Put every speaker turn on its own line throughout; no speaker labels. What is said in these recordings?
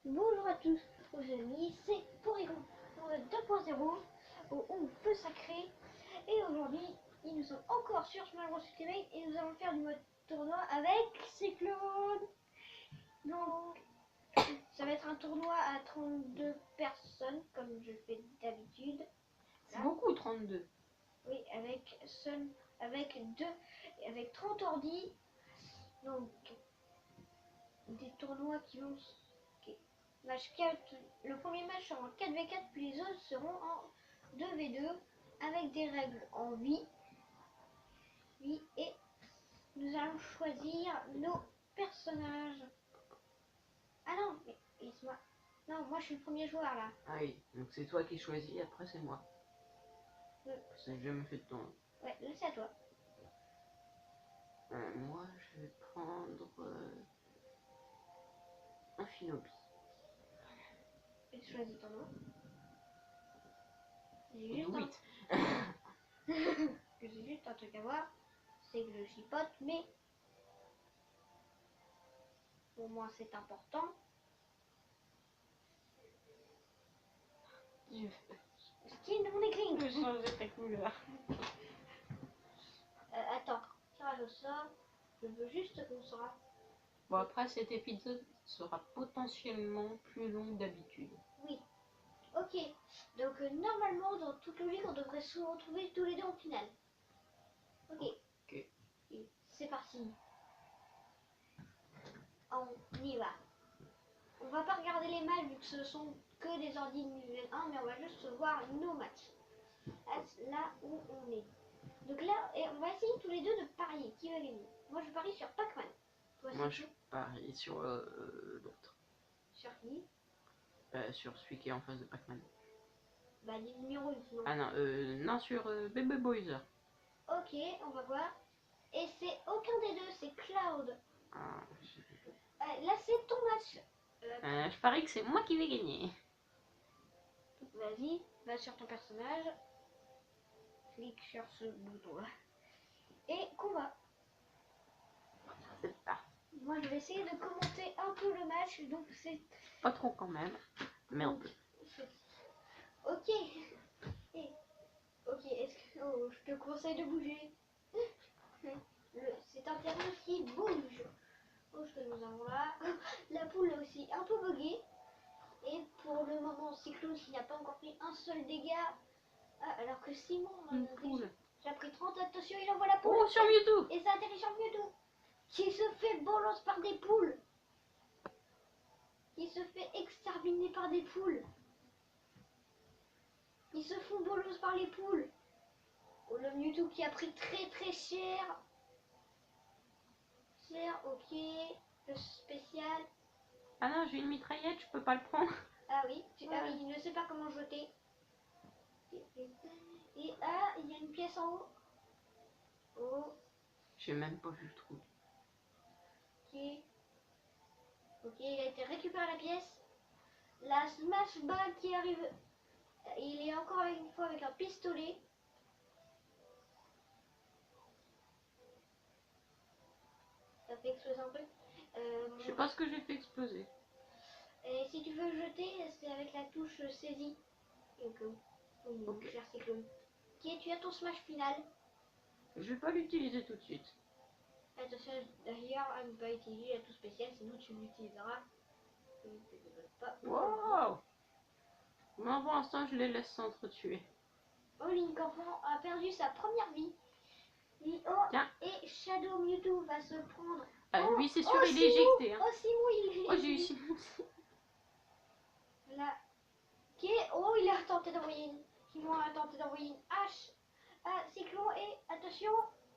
Bonjour à tous, aux amis, c'est Porygon pour le 2.0 au feu sacré. Et aujourd'hui, nous sommes encore sur Smash Bros Ultimate et nous allons faire du mode tournoi avec Cyclone. Donc, ça va être un tournoi à 32 personnes, comme je fais d'habitude.
C'est beaucoup, 32.
Oui, avec 30 ordi. Donc, des tournois qui vont... Match 4, le premier match sera en 4v4, puis les autres seront en 2v2 avec des règles en vie. Et nous allons choisir nos personnages. Ah non, mais laisse-moi. Non, moi je suis le premier joueur là.
Ah oui, donc c'est toi qui choisis, après c'est moi. Parce que j'ai jamais fait de temps.
Ouais, là c'est à toi.
Moi je vais prendre un Shinobi.
Et tu choisis ton nom.
Oui.
J'ai juste un truc à voir, c'est que je chipote, mais pour moi c'est important. Skin de mon écrin.
Je vais changer ta couleur.
Attends, tirage au sort. Je veux juste qu'on sera.
Bon, après cet épisode sera potentiellement plus long que d'habitude.
Oui. Ok. Donc normalement, dans toute logique, on devrait se retrouver tous les deux en finale. Ok.
Ok.
C'est parti. On y va. On va pas regarder les matchs vu que ce sont que des ordi de 1, mais on va juste voir nos matchs. Là où on est. Donc là, et on va essayer tous les deux de parier. Qui va gagner? Moi, je parie sur Pac-Man.
Moi je parie sur l'autre.
Sur qui?
Sur celui qui est en face de Pac-Man.
Bah, dis le numéro sinon.
Ah non, non sur Baby Bowser.
Ok, on va voir. Et c'est aucun des deux, c'est Cloud.
Ah,
Là, c'est ton match.
je parie que c'est moi qui vais gagner.
Vas-y, va sur ton personnage. Clique sur ce bouton-là. Et combat.
C'est pas.
Moi, je vais essayer de commenter un peu le match. Donc, c'est...
Pas trop quand même. Merde.
Ok. Ok, est-ce que... Oh, je te conseille de bouger. C'est un terrain qui bouge. Oh, ce que nous avons là. La poule est aussi un peu buggée. Et pour le moment, Cyclone qui n'a pas encore pris un seul dégât. Ah, alors que Simon
Une poule.
j'ai pris 30, attention, il envoie la poule.
Oh, sur Mewtwo.
Et ça atterrit sur Mewtwo. Qui se fait bolos par des poules. Qui se fait exterminer par des poules. Ils se font bolos par les poules. Oh, le Mewtwo qui a pris très cher. Ok. Le spécial.
Ah non, j'ai une mitraillette, je peux pas le prendre.
Ah oui,
Ouais.
ah oui, il ne sait pas comment jeter. Et ah, il y a une pièce en haut. Oh,
J'ai même pas vu le trou.
ok. Ok, il a été récupéré la pièce. La smash ball qui arrive. Il est encore une fois avec un pistolet. Ça fait exploser un truc.
Je sais pas ce que j'ai fait exploser.
Et si tu veux jeter, c'est avec la touche saisie. Donc, cher Cyclone. Ok, tu as ton smash final.
Je vais pas l'utiliser tout de suite.
Attention d'ailleurs à ne pas utiliser la touche spéciale, sinon tu l'utiliseras.
Wow. Non, pour l'instant, je les laisse s'entretuer.
Oh, Link Enfant a perdu sa première vie.
Tiens.
Et Shadow Mewtwo va se prendre.
Ah, lui, c'est sûr, il
Simon,
est éjecté. Hein.
Oh, Simon, il est.
Oh, j'ai eu Simon.
Là. Ok, oh, il a tenté d'envoyer une. Simon a tenté d'envoyer une hache. Ah, Cyclone et attention.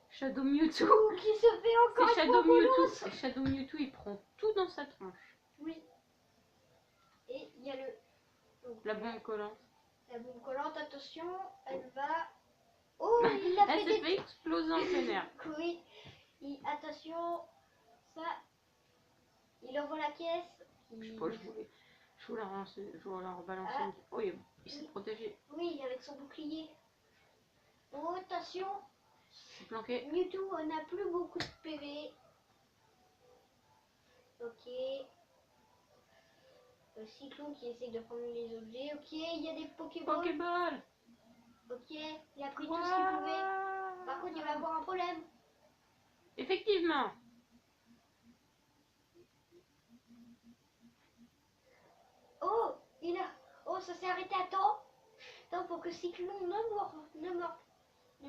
Shadow Mewtwo.
Qui se fait encore
C'est Shadow Mewtwo. Et Shadow Mewtwo, il prend tout dans sa tronche.
Oui. Et il y a le. Donc,
la bombe collante.
La bombe collante, attention, elle va. Oh, il l'a fait,
fait exploser en plein air.
Oui. Attention, ça. Il envoie la caisse.
Je sais pas, je voulais la rebalancer.
Ah.
Oh, il s'est protégé.
Oui, avec son bouclier. Oh, attention.
Je suis planqué.
Mewtwo n'a plus beaucoup de PV. Ok. Cyclone qui essaie de prendre les objets. Ok, il y a des Pokéballs.
Pokéball.
Ok, il a pris tout ce qu'il pouvait. Par contre, il va avoir un problème.
Effectivement.
Oh, oh, ça s'est arrêté à temps. Non, pour que Cyclone ne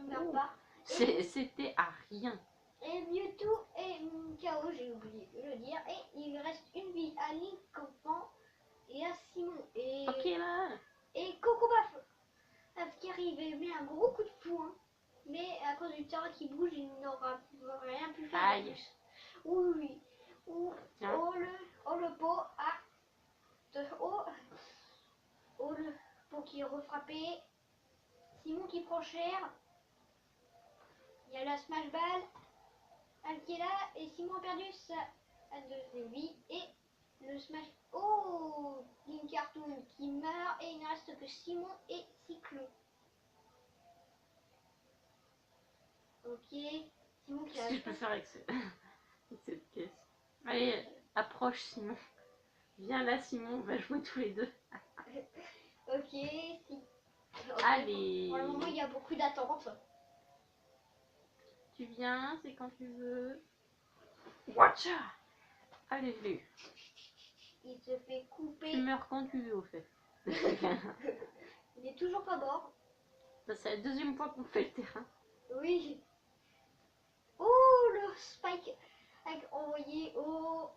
meure pas.
C'était à rien.
Et Mewtwo et KO, j'ai oublié de le dire. Et il reste une vie à Linkofan et à Simon.
Pokéball.
Et Cocobaf qui arrive et met un gros coup de poing. Mais à cause du terrain qui bouge, il n'aura rien pu faire de
Aïe.
plus. Oui.
Tiens.
Oh le pot. Ah. Oh le pot qui est refrappé. Simon qui prend cher. Il y a la smash ball. Elle qui est là. Et Simon a perdu sa deuxième vie. Et le smash. Oh, Link Cartoon qui meurt. Et il ne reste que Simon et Cyclone. Ok. Simon qui
Qu'est-ce
a.
que je peux faire avec cette caisse? Allez, approche Simon. Viens là Simon, on va jouer tous les deux.
Ok.
Allez.
Pour le moment, il y a beaucoup d'attentes.
Tu viens, c'est quand tu veux. Watcha. Allez, je l'ai eu.
Il se fait couper.
Tu meurs quand tu veux au fait.
Il est toujours pas mort.
C'est la deuxième fois qu'on fait le terrain.
Oui. Oh, le spike envoyé au...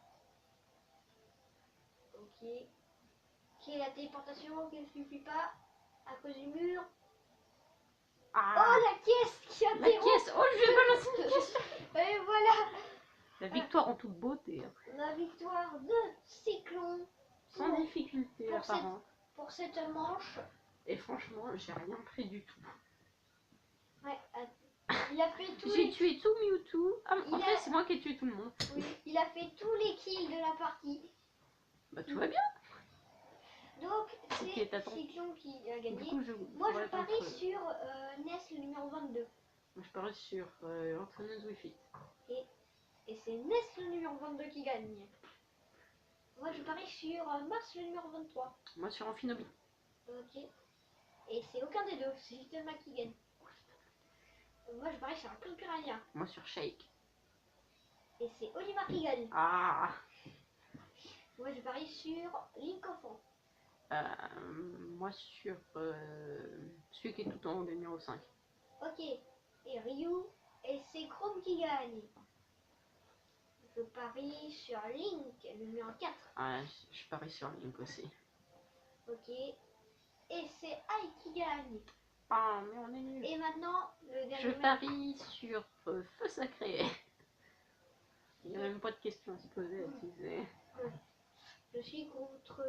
Ok. Ok, la téléportation qui ne suffit pas à cause du mur.
Ah,
Oh, la caisse qui
la
interrompt.
caisse. Oh, je vais balancer une caisse.
Et voilà.
La victoire en toute beauté.
La victoire de Cyclone.
Sans difficulté
pour
apparente.
Pour cette manche.
Et franchement, j'ai rien pris du tout.
Ouais, il a fait tous
J'ai
les...
tué tout Mewtwo. Ah, en fait, c'est moi qui ai tué tout le monde.
Oui, il a fait tous les kills de la partie.
Bah, tout va bien.
Donc,
C'était
c'est
à ton-
Cyclone qui a
Du
gagné.
coup,
Moi, je
voilà,
parie
contre-
sur Ness, le numéro 22.
Moi, je parie sur l'entraîneuse Wi-Fi.
Et c'est Ness, le numéro 22 qui gagne. Moi, je parie sur Mars, le numéro 23.
Moi, sur Amphinobi.
Ok. Et c'est aucun des deux. C'est Little Mac qui gagne. Moi, je parie sur un Clone Piranha.
Moi, sur Shake.
Et c'est Olimar qui gagne.
Ah.
Moi, je parie sur Link Enfant.
Moi, sur celui qui est tout en haut, le numéro 5.
Ok. Et Ryu. Et c'est Chrome qui gagne. Je parie sur Link, le numéro 4.
Ah, je parie sur Link aussi.
Ok. Et c'est Ai qui gagne.
Ah, mais on est nuls.
Et maintenant, le dernier
Je
match.
parie sur Feu Sacré. Il n'y a même pas de question à se poser, tu sais.
Je suis contre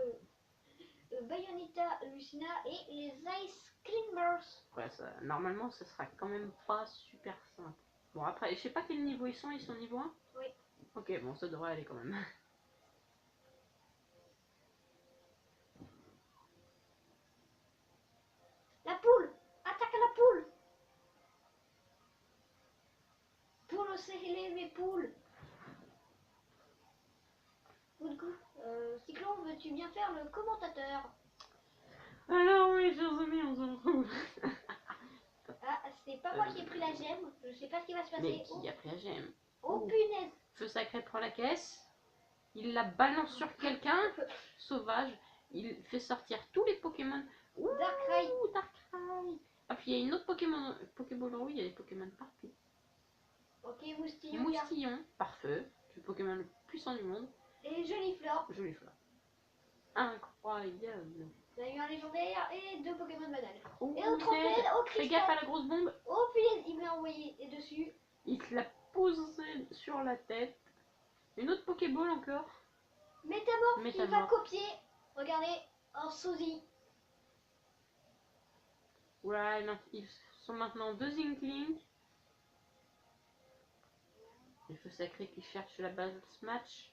Bayonetta, Lucina et les Ice Climbers.
Ouais, normalement, ce sera quand même pas super simple. Bon, après, je sais pas quel niveau ils sont niveau 1?
Oui.
Ok, bon, ça devrait aller quand même.
La poule. Attaque à la poule. Poule au CLE, mes poules. Good coup. Cyclone, veux-tu bien faire le commentateur?
Alors, oui, chers amis, on se retrouve.
Ah, c'est pas moi qui ai pris la gemme. Je sais pas ce qui va se passer.
Mais qui a pris la gemme?
Oh, punaise.
Feu Sacré prend la caisse. Il la balance sur quelqu'un. Sauvage. Il fait sortir tous les Pokémon. Ouh,
Darkrai.
Darkrai. Ah, puis il y a une autre Pokéball. Oui, il y a des Pokémon partout.
Ok, Moustillon.
Moustillon, par feu. Le Pokémon le plus puissant du monde.
Et Jolie Fleur.
Jolie fleur. Incroyable.
On a eu un légendaire et 2 Pokémon banales.
Oh,
Et au trophée,
Ned,
au
fais
cristal.
gaffe à la grosse bombe.
Oh punaise, il m'a envoyé dessus.
Il te l'a posé sur la tête. Une autre Pokéball encore.
Métamorphe qui va
Métamorphe.
copier. Regardez, un sosie.
Ouais, non, ils sont maintenant 2 Inkling. Le Feu Sacré qui cherche la base match.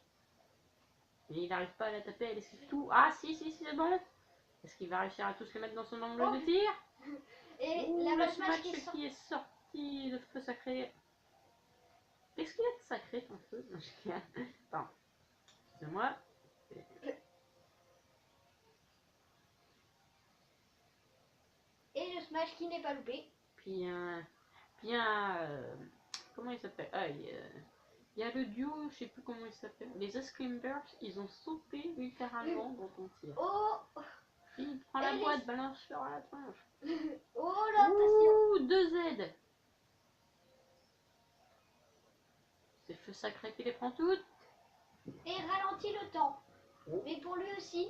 Et il n'arrive pas à la taper, elle esquive tout. Ah si, c'est bon. Est-ce qu'il va réussir à tous les mettre dans son angle de tir?
Et
Ouh,
la
le
base match
Smash qui est sorti de Feu Sacré. Est-ce qu'il a de sacré ton feu? Pardon. Excusez-moi.
smash qui n'est pas loupé.
Puis comment il s'appelle? Ah, il y a le duo, je sais plus comment il s'appelle. Les Ice Cream Bears, ils ont sauté littéralement dans ton tir.
Oh,
Il prend la boîte, balance sur la tronche.
oh là, attention.
Ouh, 2Z. C'est Feu Sacré qui les prend toutes.
Et ralentit le temps.
Oh.
Mais pour lui aussi.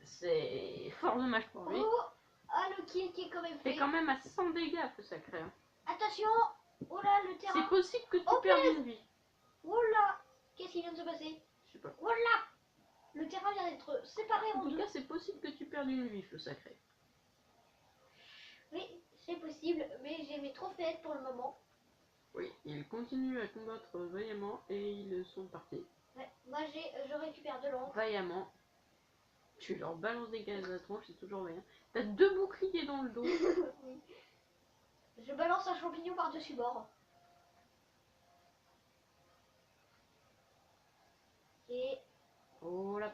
C'est fort dommage pour lui.
Oh, ah, le kill qui est quand même fait.
T'es quand même à 100 dégâts, Feu Sacré. Hein.
Attention. Oh là, le terrain.
C'est possible que tu
Oh,
perdes
punaise.
une vie.
Oh là. Qu'est-ce qui vient de se passer?
Je sais pas.
Oh là. Le terrain vient d'être séparé
En
en
tout
deux.
cas, c'est possible que tu perdes une vie, Feu Sacré.
Oui, c'est possible. Mais j'ai mes trophées pour le moment.
Oui, ils continuent à combattre vaillamment et ils sont partis.
Ouais, moi je récupère de l'encre.
Vaillamment. Tu leur balances des gaz à la tronche, c'est toujours vaillant. T'as 2 boucliers dans le dos.
Oui. Je balance un champignon par-dessus bord. Et...
Oh la...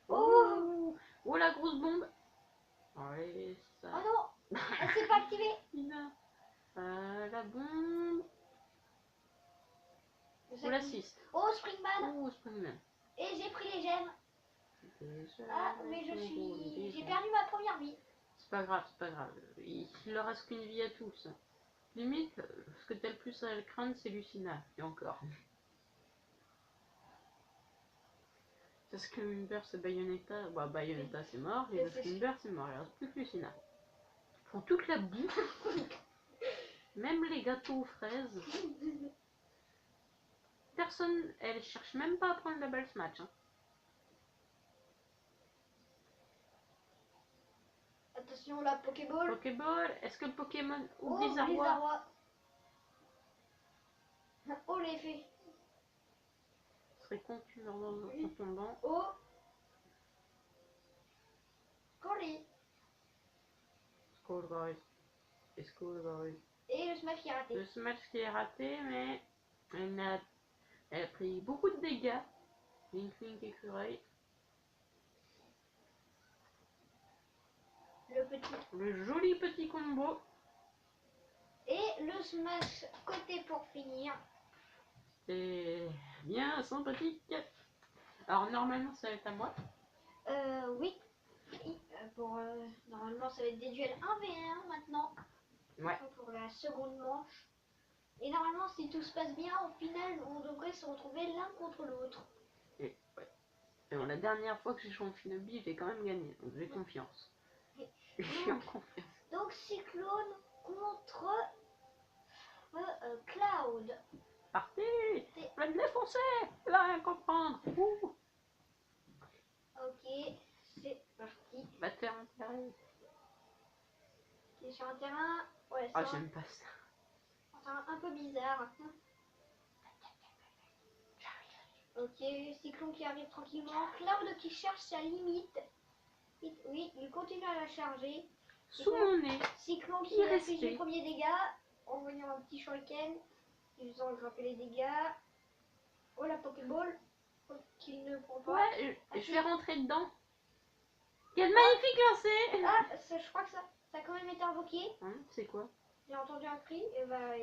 Oh,
Oh la grosse bombe. Ouais, ça...
oh non, elle s'est pas activée.
La bombe. Ou l'assiste.
Oh, Springman.
Oh, Springman.
Et j'ai pris les gemmes. Ah, mais j'ai perdu ma première vie.
C'est pas grave, c'est pas grave. Il leur reste qu'une vie à tous. Limite, ce que t'as le plus à craindre, c'est Lucina. Et encore. Parce que Lumber, c'est Bayonetta. Bah, Bayonetta, c'est mort. Et Lumber, c'est mort. Il reste plus que Lucina. Ils font toute la bouffe. Même les gâteaux aux fraises. Personne, elle cherche même pas à prendre la balle ce match. Hein.
Attention, la Pokéball.
Pokéball, est-ce que le Pokémon ou
Oh,
Blizzard
oh, l'effet.
Ce serait con que tu meurs en tombant.
Oh. Colis.
Skull Guys. Et Skull Guys.
Et le smash qui est raté.
Le smash qui est raté, mais elle a pris beaucoup de dégâts. Link Link écureuil. Le joli petit combo.
Et le smash côté pour finir.
C'est bien sympathique. Alors normalement ça va être à moi.
Oui. Normalement ça va être des duels 1v1 maintenant.
Ouais.
Pour la seconde manche. Et normalement si tout se passe bien, au final on devrait se retrouver l'un contre l'autre.
Et ouais. Et bon, la dernière fois que j'ai joué en Shinobi, j'ai quand même gagné. Donc j'ai confiance. Je suis en confiance.
Donc Cyclone contre Cloud.
Partez! Je vais le défoncer! Il va rien comprendre! Ouh.
Ok, c'est parti.
Va te faire enterrer.
C'est sur un terrain. Ouais,
Ah,
c'est
j'aime pas ça.
un terrain un peu bizarre. Ok, Cyclone qui arrive tranquillement. Cloud qui cherche sa limite. Oui, il continue à la charger.
Sous mon nez.
Cyclone qui
Il
réfléchit
restait.
les premiers dégâts. En voyant un petit shuriken. Ils ont grimper les dégâts. Oh la Pokéball. Oh, qu'il ne prend pas.
Ouais, je vais rentrer dedans. Quel magnifique lancer!
Ah, je crois que ça a quand même été invoqué.
Hein, c'est quoi?
J'ai entendu un cri. Et bah,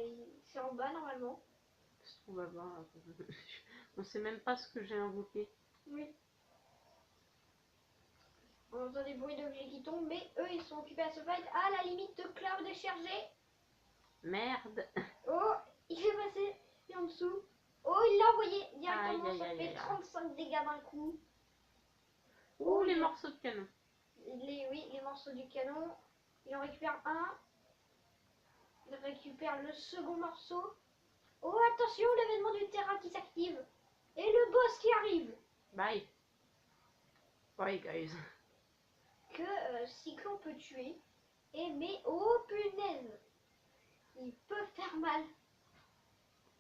c'est en bas normalement.
On va voir. On sait même pas ce que j'ai invoqué.
Oui. On entend des bruits d'objets qui tombent, mais eux ils sont occupés à se fight. Ah, la limite de Cloud est chargée.
Merde!
Oh, il est passé en dessous. Oh, il l'a envoyé directement.
Aïe, aïe,
Ça
aïe,
fait
aïe.
35 dégâts d'un coup.
Ouh, les morceaux de canon.
Oui, les morceaux du canon. Il en récupère un. Il récupère le second morceau. Oh, attention, l'événement du terrain qui s'active. Et le boss qui arrive.
Bye. Bye, guys.
Que Cyclone peut tuer. Et mais, oh punaise. Il peut faire mal.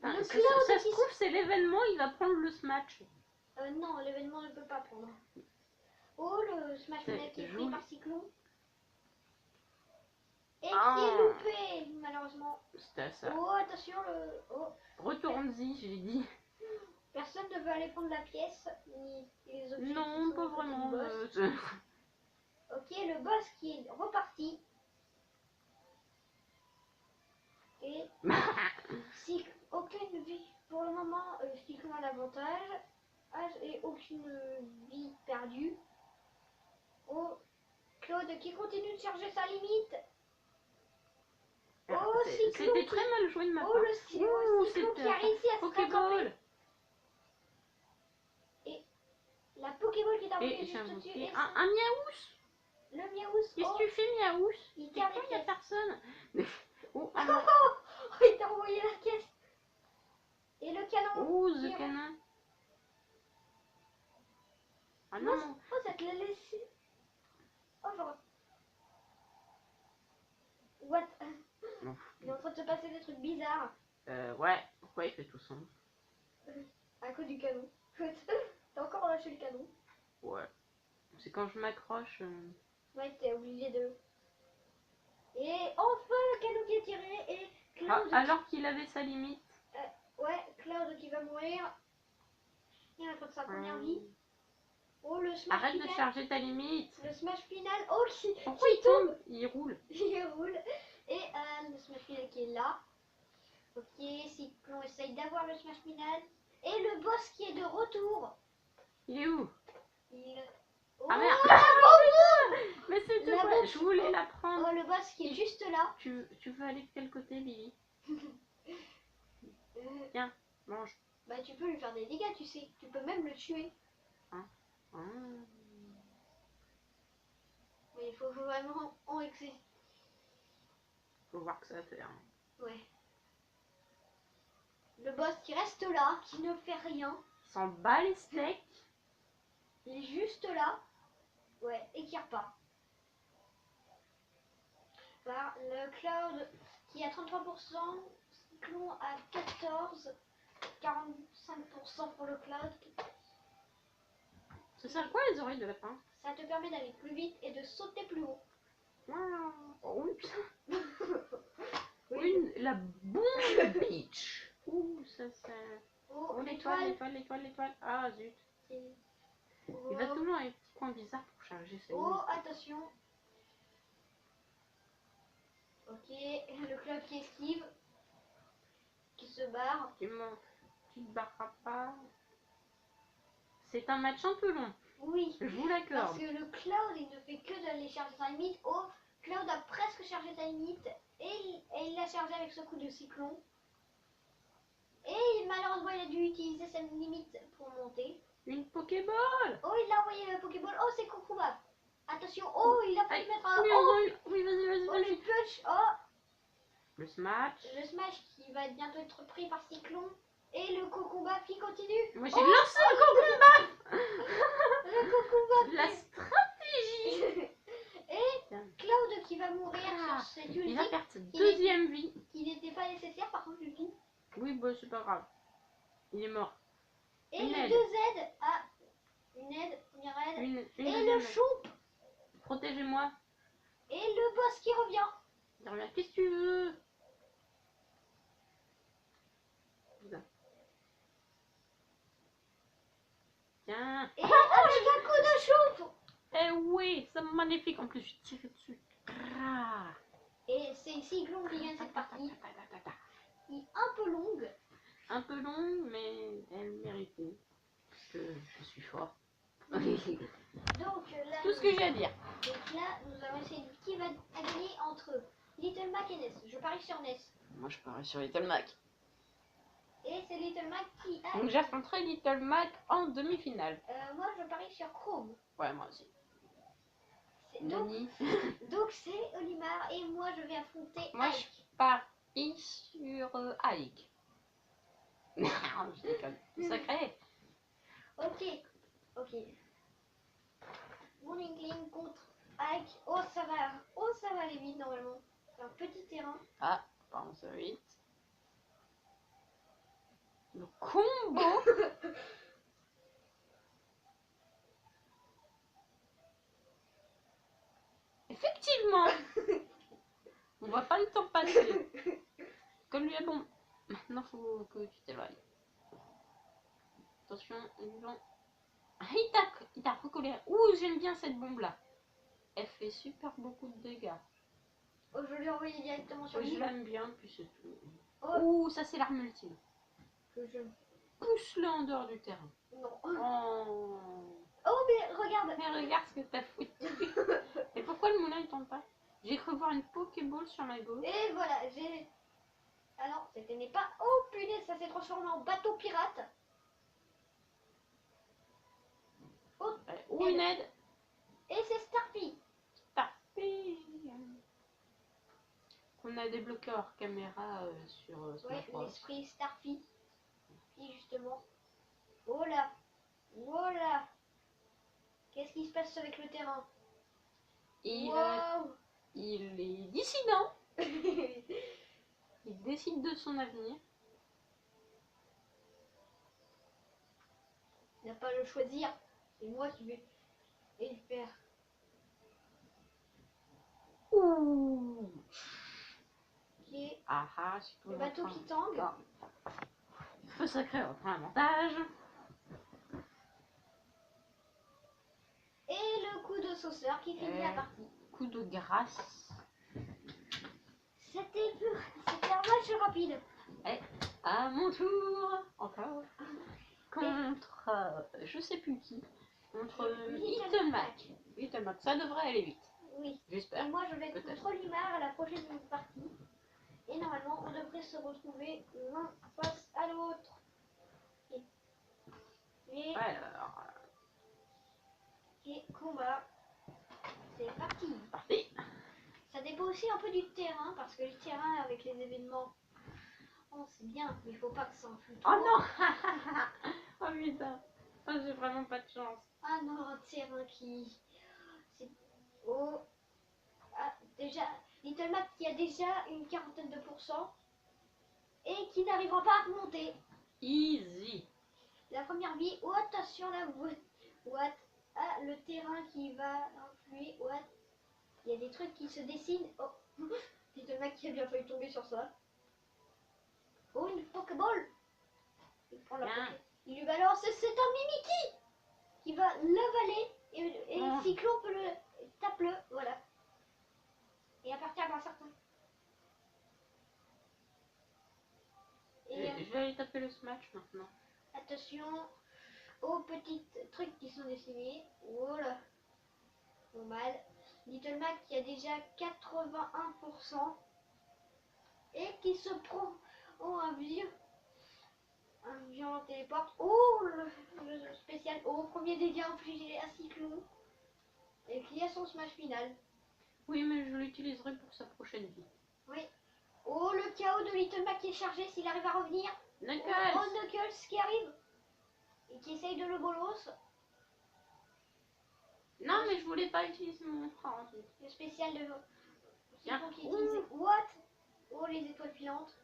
Enfin,
Le
ça
Cloud
se trouve, c'est l'événement, il va prendre le smash.
Non, l'événement ne peut pas prendre. Oh, le Smash Mounet qui est pris par Cyclone. Et qui est loupé, malheureusement.
C'était ça.
Oh, attention, le... Oh.
Retourne-y, j'ai dit.
Personne ne veut aller prendre la pièce, ni les objets.
Non,
qui sont
pas
à côté du
vraiment.
boss. Ok, le boss qui est reparti. Aucune vie. Pour le moment, Cyclone a l'avantage. Et aucune vie perdue. Oh, Claude qui continue de charger sa limite. Oh, Cyclone
c'était très mal joué de ma part.
Oh, le Cyclone qui a réussi à se rattraper.
Pokéball.
Et la Pokéball qui est envoyée
Et j'ai
juste au-dessus.
invoqué un Miaouss.
Le Miaouss.
Qu'est-ce que tu fais, Miaouss?
Il
Pourquoi
garde
il n'y a
la
personne? Oh,
il t'a envoyé la caisse. Et le canon.
oh, the canon. Ah non.
Oh, ça te l'a laissé. Oh, genre. What?
Non.
Il est en train de se passer des trucs bizarres.
Ouais. Pourquoi il fait tout son?
À cause du canon. T'as encore lâché le canon.
Ouais. C'est quand je m'accroche.
Ouais, t'es obligé de. Et enfin le canon qui est tiré. Et Cloud.
Alors qu'il avait sa limite.
Ouais, Cloud qui va mourir. Il est en train de sa première vie. Oh, le smash
Arrête
final.
de charger ta limite.
Le smash final. Oh,
Pourquoi
qui
il tombe? Il roule.
Il roule. Et le smash final qui est là. Ok, Cyclone essaye d'avoir le smash final. Et le boss qui est de retour.
Il est où?
Oh,
Ah merde. Mais c'était
La
quoi?
bombe.
Je voulais la prendre.
Oh, le boss qui est juste là.
Tu veux aller de quel côté, Lily? Tiens, mange.
Bah, tu peux lui faire des dégâts, tu sais. Tu peux même le tuer.
Ah.
Mais il faut vraiment en excès.
Faut voir que ça fait. Hein.
Ouais. Le boss qui reste là, qui ne fait rien.
Il s'en bat les steaks.
Il est juste là. Ouais, et qui repart. Voilà, le Cloud qui est à 33%, Cyclone à 14%, 45% pour le Cloud.
Ça sert à quoi les oreilles de lapin?
Ça te permet d'aller plus vite et de sauter plus haut.
Oh oui, putain. Oui, la bombe beach. Ouh, ça.
Oh,
l'étoile. Ah, zut. Il va toujours à un petit coin bizarre pour charger ses
Oh,
lignes.
attention. Ok, le Cloud qui esquive. Qui se barre.
Tu te barreras pas. C'est un match un peu long.
Oui.
Je vous
Parce
l'accorde.
que le Cloud, il ne fait que d'aller charger sa limite. Oh, Cloud a presque chargé sa limite. Et il l'a chargé avec ce coup de cyclone. Et malheureusement, il a dû utiliser sa limite pour monter.
Une Pokéball.
Oh, il a envoyé le Pokéball. Oh, c'est Kokuba. Attention. Oh, il a failli mettre un...
Oui,
Oh,
oui, vas-y.
oh, le punch. Oh,
Le smash.
le smash qui va bientôt être pris par Cyclone. Et le Kokuba qui continue.
Moi, j'ai lancé le Kokuba.
Le Kokuba.
La stratégie.
Et Cloud qui va mourir sur cette
Il
ulti
va perdre sa deuxième vie.
qui n'était pas nécessaire par contre l'ulti.
Oui, bah c'est pas grave. Il est mort.
Et
Une
les
aide.
deux aides. Ah, une aide, première aide.
Une
Et
deuxième
le
aide.
choup.
Protégez-moi.
Et le boss qui revient.
Il revient. Qu'est-ce que tu veux? Là. Tiens.
Et avec un coup de choup.
Eh oui, c'est magnifique. En plus, je tire dessus. Ah.
Et c'est Cyclone qui gagne cette partie. Qui est un peu longue.
Un peu longue, mais elle méritait. Parce que je suis fort.
Donc là,
Tout ce que j'ai à dire.
donc là, nous allons essayer de qui va gagner entre Little Mac et Ness. Je parie sur Ness.
Moi, je parie sur Little Mac.
Et c'est Little Mac qui a...
Donc, j'affronterai Little Mac en demi-finale.
moi, je parie sur Chrome.
Ouais, moi aussi.
Donc c'est Olimar et moi je vais affronter
Moi,
Ike.
je parie sur Ike. Non, je déconne. Sacré.
Ok. Mon Inkling contre Ike. Oh ça va aller vite normalement. C'est un petit terrain.
Ah, pardon, ça va vite. Le combo. Effectivement. On voit pas le temps passer. Comme lui est bon. Maintenant, faut que tu t'éloignes. Attention, ils vont... Il t'a recollé. Ouh, j'aime bien cette bombe là. Elle fait super beaucoup de dégâts.
Oh, je l'ai envoyé directement sur
Je
l'île.
l'aime bien, puis c'est tout.
Oh,
Ouh, ça c'est l'arme ultime.
que je...
Pousse-le en dehors du terrain.
Non.
Oh,
Oh, mais regarde.
mais regarde ce que t'as foutu. Et pourquoi le moulin il tombe pas? J'ai cru voir une Pokéball sur ma gauche.
Et voilà, j'ai... Ah non, c'était n'est pas... Oh punaise, ça s'est transformé en bateau pirate. Oh,
Ou une aide.
et c'est Starfy.
Starfy. On a débloqué hors caméra sur
Ouais,
Smash Bros.
l'esprit Starfy. Puis justement... Oh là. Oh là. Qu'est-ce qui se passe avec le terrain? Wow.
Il est dissident. Il décide de son avenir.
Il n'a pas à le choisir. C'est moi qui vais et le faire.
Ouh.
Ok.
Ah ah, c'est tout
Le bateau qui tangue.
Ah. Feu sacré reprend l'avantage.
Et le coup de sauceur qui finit la partie.
Coup de grâce.
C'était un match rapide.
Et à mon tour, encore. Contre, je sais plus qui. Contre Little Mac. Little Mac, ça devrait aller vite.
Oui.
J'espère.
Et moi je vais contre Limar à la prochaine partie. Et normalement on devrait se retrouver l'un face à l'autre. Et
Alors,
combat. C'est parti.
parti.
Ça dépend aussi un peu du terrain parce que le terrain avec les événements, oh, c'est bien, mais il faut pas que ça enflue trop.
Oh non. Oh putain. Oh, j'ai vraiment pas de chance.
Ah non, un terrain qui... C'est... Oh. Ah, déjà, Little Mac qui a déjà une quarantaine de pourcents et qui n'arrivera pas à remonter.
Easy.
La première vie, oh attention la what? Ah, le terrain qui va influer, what? Il y a des trucs qui se dessinent. Oh, Little Mac qui a bien failli tomber sur ça. Oh, une Pokéball. Il prend la Poké. Il lui balance, c'est un Mimikyu qui va l'avaler et Cyclone peut le tape-le, voilà. Et à partir d'un certain... Et
Je vais aller taper le smash maintenant.
attention aux petits trucs qui sont dessinés. Voilà. Bon mal. Little Mac qui a déjà 81% et qui se prend un violent téléporte. Oh le spécial. Oh, premier dégât infligé à Cyclone. Et qui a son smash final.
Oui, mais je l'utiliserai pour sa prochaine vie.
Oui. Oh, le chaos de Little Mac qui est chargé s'il arrive à revenir.
Knuckles.
Oh, Knuckles qui arrive et qui essaye de le bolos.
Non, mais je voulais pas utiliser mon franc.
Le spécial de
Tiens.
qui utilise. What? Oh, les étoiles filantes.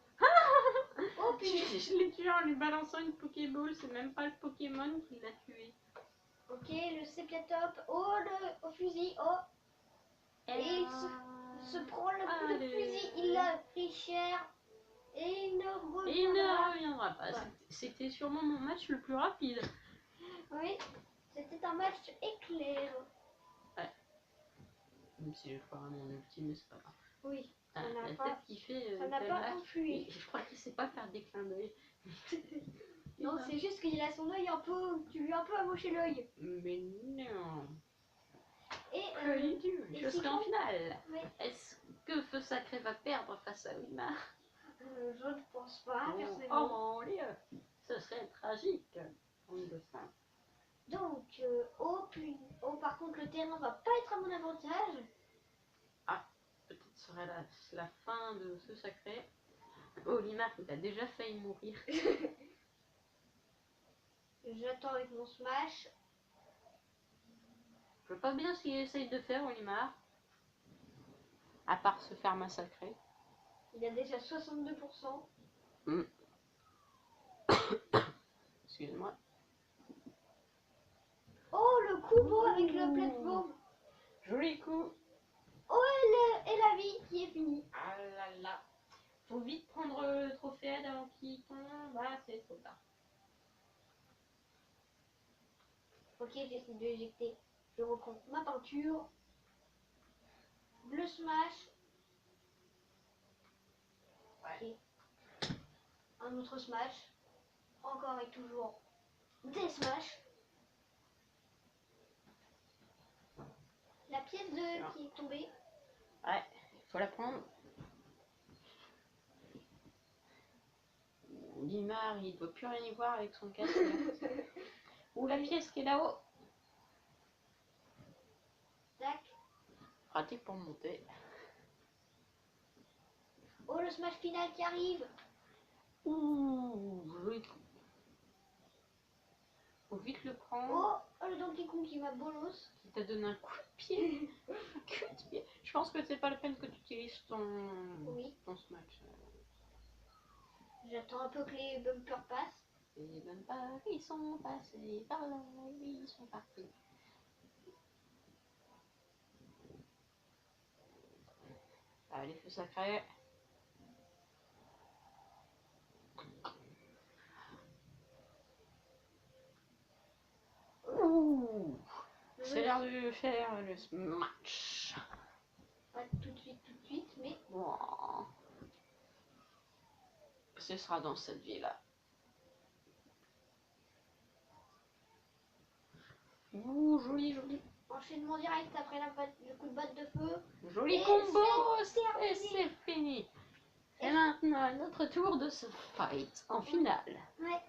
Oh, putain.
Je l'ai tué en lui balançant une Pokéball. C'est même pas le Pokémon qui l'a tué.
Ok, le Sceptitop. Oh, le fusil. Oh. Et il se prend le fusil. Il l'a pris cher. Et il ne reviendra.
Et il ne reviendra pas.
Ouais.
C'était sûrement mon match le plus rapide.
Oui, c'était un match éclair.
Même si je crois à mon ultime, mais c'est pas grave.
Oui,
Ah,
ça n'a
la
pas,
tête qui fait.
ça n'a pas influé.
Je crois qu'il sait pas faire des clins d'œil.
Non, c'est juste qu'il a son œil un peu. Tu lui as un peu amoché l'œil.
Mais non.
Et
Je serai en finale.
Oui.
Est-ce que Feu Sacré va perdre face à Wimar?
Je ne pense pas,
Oh
personnellement.
mon dieu, ce serait tragique.
Donc, par contre, le terrain va pas être à mon avantage.
Ah, peut-être serait la fin de Feu Sacré. Oh, Limar, il a déjà failli mourir.
J'attends avec mon smash.
Je vois pas bien ce qu'il essaye de faire, Olimar. À part se faire massacrer.
Il a déjà 62%.
Excuse-moi.
Oh, le coup beau avec le plateforme.
Joli coup.
Oh, et la vie qui est finie.
Ah là là. Faut vite prendre le trophée Aide avant qu'il tombe. Ah, c'est trop tard.
Ok, j'essaie de l'éjecter. Je reprends ma peinture. Le smash.
Ouais.
Ok. Un autre smash. Encore et toujours des smash. La pièce de qui est tombée.
Ouais, il faut la prendre. Limar, il ne doit plus rien y voir avec son casque. Ou la pièce qui est là-haut.
Tac.
Pratique pour monter.
Oh, le smash final qui arrive.
Ouh, joli coup. Faut vite le prendre.
Oh, le Donkey Kong qui m'a bolos.
Qui t'a donné un coup de pied. Un coup de pied. Je pense que c'est pas la peine que tu utilises ton smash.
J'attends un peu que les bumpers passent.
Les bumpers, ils sont passés par là, ils sont partis. Allez, feu sacré. Ouh, c'est l'heure de faire le smash.
Pas tout de suite, mais...
Wow. Ce sera dans cette vie-là. Ouh, joli, joli.
Enchaînement direct après le coup de batte de feu.
Joli combo, et c'est fini. Et maintenant, à notre tour de se fight en finale.
Ouais.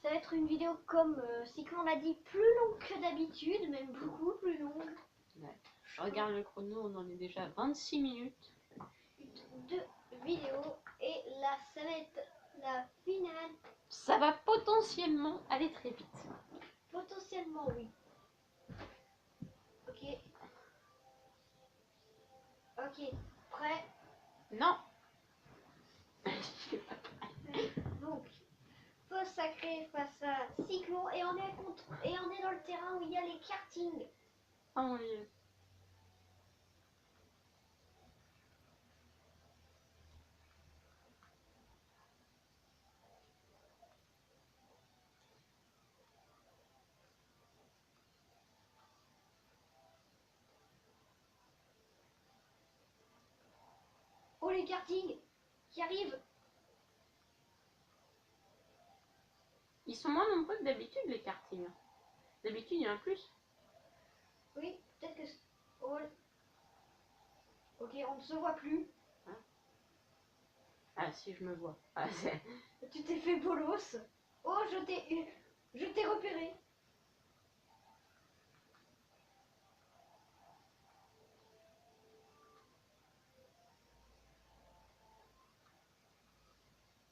Ça va être une vidéo comme Cyclone l'a dit, plus longue que d'habitude, même beaucoup plus longue.
Ouais. Je regarde le chrono, on en est déjà à 26 minutes.
De vidéo. Et là, ça va être la finale.
Ça va potentiellement aller très vite.
Potentiellement, oui. Ok. Ok. Prêt?
Non.
Donc, feu sacré face à Cyclone. Et on est dans le terrain où il y a les kartings.
Oh mon Dieu.
Oh, les kartings qui arrivent.
Ils sont moins nombreux que d'habitude, les kartings. D'habitude, il y en a plus.
Oui, peut-être que... Oh. Ok, on ne se voit plus.
Hein? Ah, si, je me vois. Ah,
Tu t'es fait bolos. Oh, je t'ai repéré.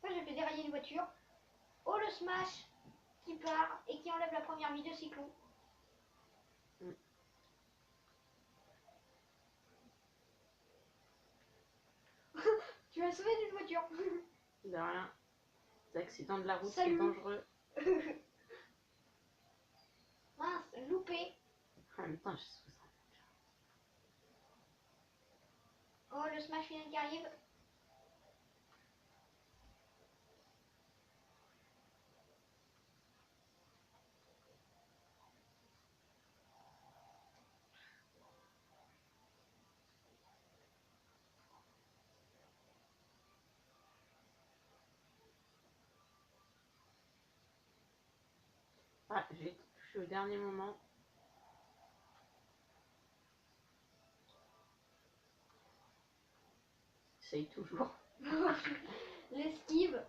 Moi, j'ai fait dérailler une voiture. Oh, le smash qui part et qui enlève la première vie de Cyclone. Tu m'as sauvé d'une voiture.
De rien. Les accidents de la route,
Salut.
c'est dangereux.
Mince, loupé.
En même temps, je sais pas ça.
Oh, le smash final qui arrive.
Ah, j'ai été touché au dernier moment. J'essaye toujours.
L'esquive.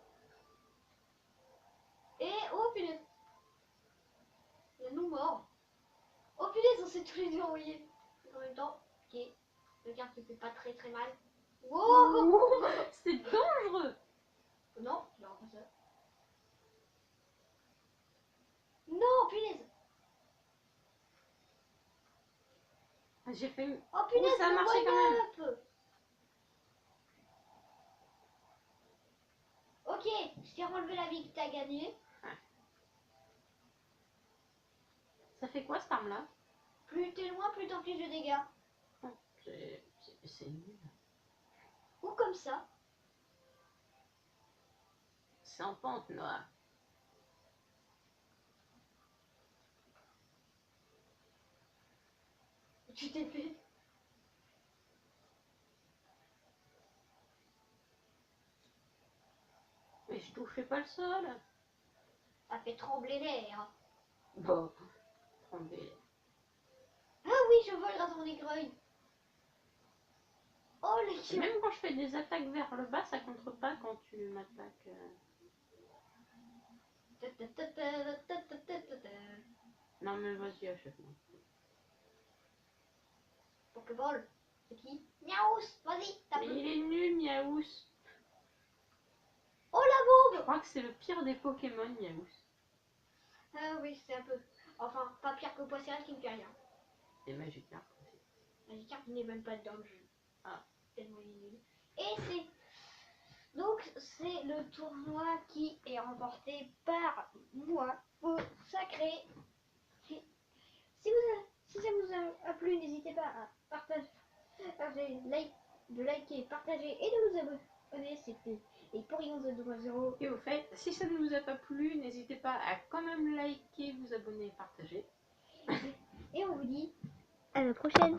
Et oh punaise. Il y a nous morts. Oh punaise, on s'est tous les deux envoyés. En même temps, ok. Le gars qui fait pas très très mal. Wow.
C'est dangereux.
Non, tu l'auras pas ça. Non, punaise.
J'ai fait une...
Oh punaise,
ça a
le
marché quand même.
one-up. Ok, je t'ai enlevé la vie que t'as gagné.
Ça fait quoi cette arme-là?
Plus t'es loin, plus t'en plus de dégâts.
Oh, c'est nul.
Ou comme ça.
C'est en pente noire.
Tu t'es fait.
touchez pas le sol.
Ça fait trembler l'air.
Bon, trembler.
Ah oui, je vole grâce à mon écureuil. Oh
Et
l'écureuil.
même quand je fais des attaques vers le bas, ça compte pas quand tu m'attaques. Non mais vas-y, achève-moi.
Pokéball. C'est qui? Miaous. Vas-y, tape.
Mais il est nul, Miaous.
Oh la
Je
bombe.
crois que c'est le pire des Pokémon, Miaous.
Ah oui, c'est un peu. Enfin, pas pire que Poisson qui ne fait rien.
C'est Magikarp.
Magikarp n'est même pas dans le jeu.
Ah.
Tellement il est nul. Et c'est. Donc, c'est le tournoi qui est remporté par moi au sacré. Si ça vous a plu, n'hésitez pas à partager, de liker, partager et de vous abonner. C'était les Porillons de 2.0.
Et au fait, si ça ne vous a pas plu, n'hésitez pas à quand même liker, vous abonner et partager.
Et on vous dit à la prochaine.